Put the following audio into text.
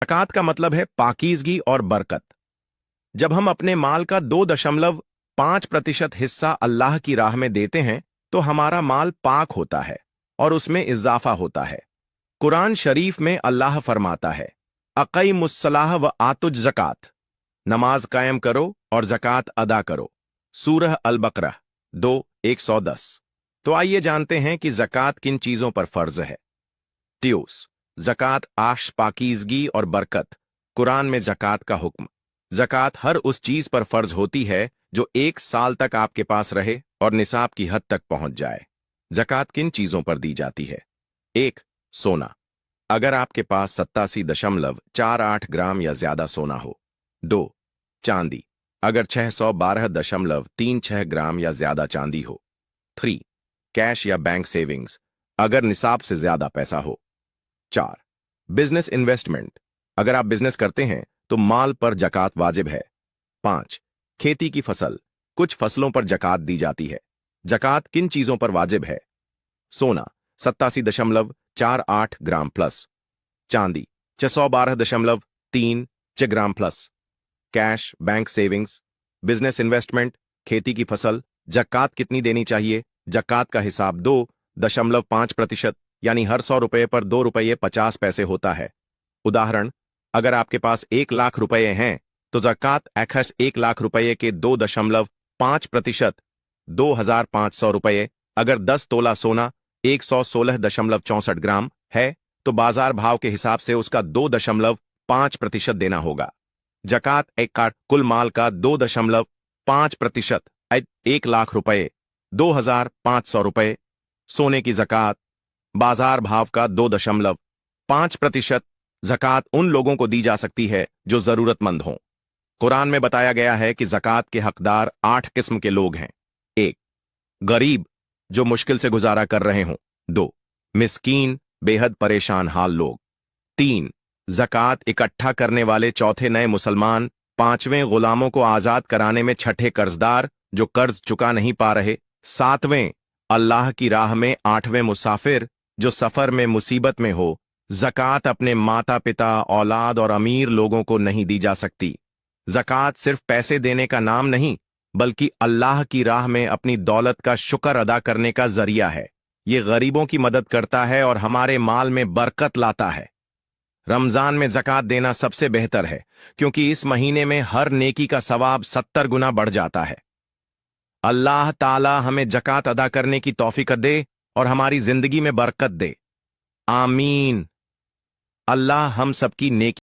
ज़कात का मतलब है पाकीज़गी और बरकत। जब हम अपने माल का 2.5% हिस्सा अल्लाह की राह में देते हैं तो हमारा माल पाक होता है और उसमें इजाफा होता है। कुरान शरीफ में अल्लाह फरमाता है, अक़ीमुस्सलाह व आतुज ज़कात, नमाज कायम करो और ज़कात अदा करो। सूरह अल-बकरा 2:110। तो आइए जानते हैं कि ज़कात किन चीज़ों पर फ़र्ज है। ट्यूस ज़कात आश पाकीज़गी और बरकत। कुरान में ज़कात का हुक्म। ज़कात हर उस चीज़ पर फ़र्ज होती है जो 1 साल तक आपके पास रहे और निसाब की हद तक पहुंच जाए। ज़कात किन चीज़ों पर दी जाती है? 1. सोना। अगर आपके पास 87.48 ग्राम या ज्यादा सोना हो। 2. चांदी। अगर 612.36 ग्राम या ज्यादा चांदी हो। 3. कैश या बैंक सेविंग्स। अगर निसाब से ज्यादा पैसा हो। 4. Business investment. अगर आप बिजनेस करते हैं तो माल पर ज़कात वाजिब है। 5. खेती की फसल। कुछ फसलों पर ज़कात दी जाती है। ज़कात किन चीजों पर वाजिब है? सोना 87.48 ग्राम प्लस। चांदी 612.36 gram plus. Cash bank savings. Business investment. खेती की फसल। ज़कात कितनी देनी चाहिए? ज़कात का हिसाब 2.5% यानी हर 100 रुपये पर 2 रुपये 50 पैसे होता है। उदाहरण, अगर आपके पास 1 लाख रुपये हैं तो ज़कात अखस 1 लाख रुपये के 2.5% 2,500 रुपये। अगर 10 तोला सोना 116.64 ग्राम है तो बाजार भाव के हिसाब से उसका 2.5% देना होगा। ज़कात एक का कुल माल का 2.5%, 1 लाख रुपये 2,500 रुपये। सोने की ज़कात बाजार भाव का 2.5%। ज़कात उन लोगों को दी जा सकती है जो जरूरतमंद हों। कुरान में बताया गया है कि ज़कात के हकदार 8 किस्म के लोग हैं। 1. गरीब, जो मुश्किल से गुजारा कर रहे हों। 2. मिस्कीन, बेहद परेशान हाल लोग। 3. ज़कात इकट्ठा करने वाले चौथे नए मुसलमान। 5वें गुलामों को आज़ाद कराने में छठे कर्जदार जो कर्ज चुका नहीं पा रहे। 7वें अल्लाह की राह में 8वें मुसाफिर जो सफर में मुसीबत में हो। ज़कात अपने माता पिता, औलाद और अमीर लोगों को नहीं दी जा सकती। ज़कात सिर्फ पैसे देने का नाम नहीं बल्कि अल्लाह की राह में अपनी दौलत का शुक्र अदा करने का जरिया है। ये गरीबों की मदद करता है और हमारे माल में बरकत लाता है। रमजान में ज़कात देना सबसे बेहतर है क्योंकि इस महीने में हर नेकी का सवाब 70 गुना बढ़ जाता है। अल्लाह ताला हमें ज़कात अदा करने की तौफीक दे और हमारी जिंदगी में बरकत दे। आमीन। अल्लाह हम सबकी नेकी